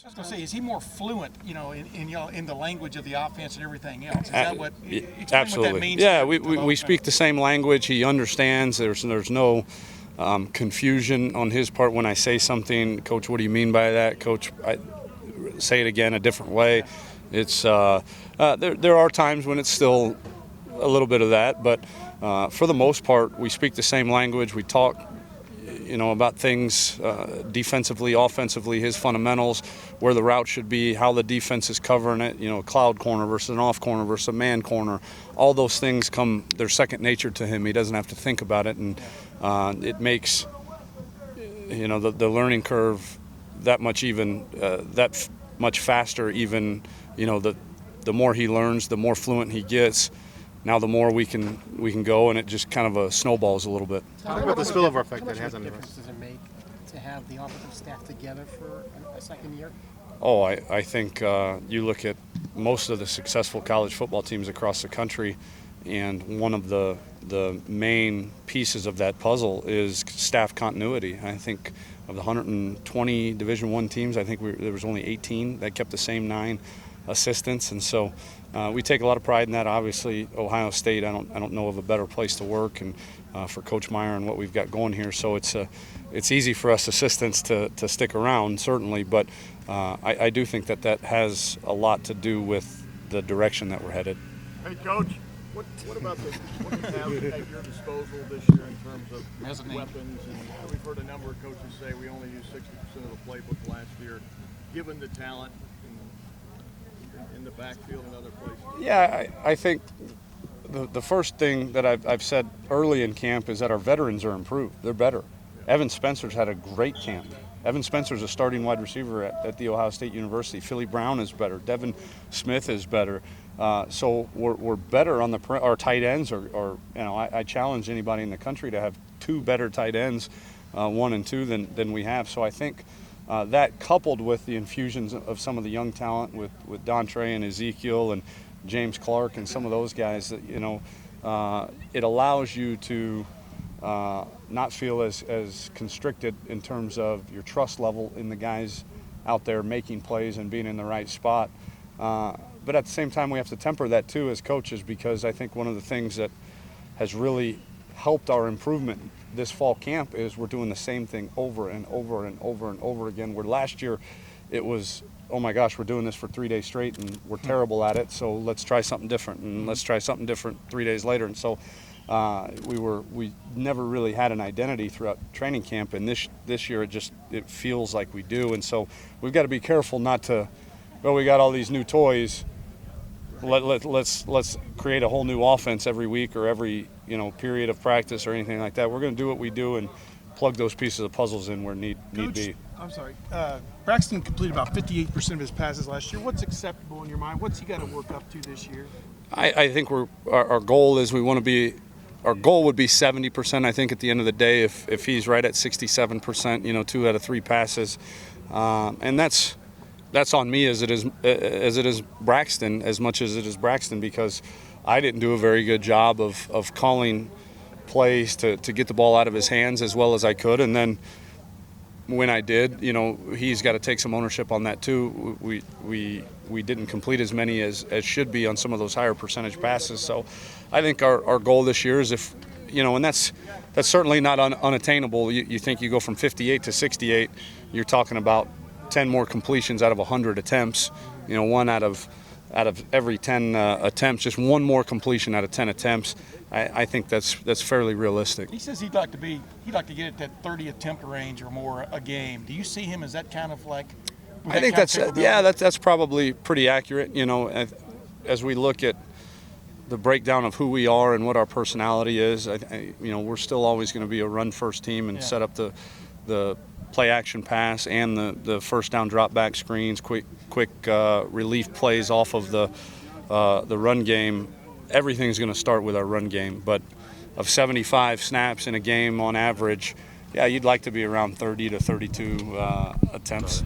I was going to say, is he more fluent, in the language of the offense and everything else? Is that what? Absolutely. What that means? Yeah, we speak the same language. He understands. There's no confusion on his part when I say something. Coach, what do you mean by that? Coach, I say it again a different way. It's there are times when it's still a little bit of that, but for the most part, we speak the same language. We talk about things defensively, offensively, his fundamentals, where the route should be, how the defense is covering it, a cloud corner versus an off corner versus a man corner. All those things they're second nature to him. He doesn't have to think about it, and it makes, the learning curve that much faster even, the more he learns, the more fluent he gets. Now the more we can go, and it just kind of snowballs a little bit. Talk about the spillover effect that it has on the rest. Does it make to have the offensive staff together for a second year? Oh, I think you look at most of the successful college football teams across the country, and one of the main pieces of that puzzle is staff continuity. I think of the 120 Division I teams, I think there was only 18 that kept the same 9 assistants, and so we take a lot of pride in that. Obviously, Ohio State, I don't know of a better place to work, and for Coach Meyer and what we've got going here. So it's easy for us assistants to stick around, certainly, but I do think that has a lot to do with the direction that we're headed. Hey, Coach, what about what you have at your disposal this year in terms of weapons? And we've heard a number of coaches say we only used 60% of the playbook last year, given the talent in the backfield and other places. Yeah, I think the first thing that I've said early in camp is that our veterans are improved. They're better. Evan Spencer's had a great camp. Evan Spencer's a starting wide receiver at the Ohio State University. Philly Brown is better. Devin Smith is better. So we're better on our tight ends. I challenge anybody in the country to have 2 better tight ends, 1 and 2 than we have. So I think that coupled with the infusions of some of the young talent with Dontre and Ezekiel and James Clark and some of those guys, it allows you to not feel as constricted in terms of your trust level in the guys out there making plays and being in the right spot. But at the same time, we have to temper that too as coaches, because I think one of the things that has really helped our improvement this fall camp is we're doing the same thing over and over and over and over again, where last year it was, oh my gosh, we're doing this for 3 days straight and we're terrible at it, so let's try something different, and let's try something different 3 days later. And so we never really had an identity throughout training camp, and this year it feels like we do. And so we've got to be careful not to, we got all these new toys, let's create a whole new offense every week or every period of practice or anything like that. We're going to do what we do and plug those pieces of puzzles in where need be. I'm sorry. Braxton completed about 58% of his passes last year. What's acceptable in your mind? What's he got to work up to this year? I think our goal is our goal would be 70%. I think at the end of the day, if he's right at 67%, 2 out of 3 passes, and that's on me as it is Braxton, as much as it is Braxton, because I didn't do a very good job of calling plays to get the ball out of his hands as well as I could. And then when I did, he's got to take some ownership on that too. We didn't complete as many as should be on some of those higher percentage passes. So I think our goal this year is and that's certainly not unattainable. You think you go from 58 to 68, you're talking about 10 more completions out of 100 attempts, 1 out of every 10 attempts, just 1 more completion out of 10 attempts. I think that's fairly realistic. He says he'd like to get at that 30 attempt range or more a game. Do you see him as that kind of like? I think that's probably pretty accurate. As we look at the breakdown of who we are and what our personality is, we're still always going to be a run-first team and set up the play action pass and the first down drop back screens, quick relief plays off of the run game. Everything's going to start with our run game. But of 75 snaps in a game on average, you'd like to be around 30 to 32 attempts.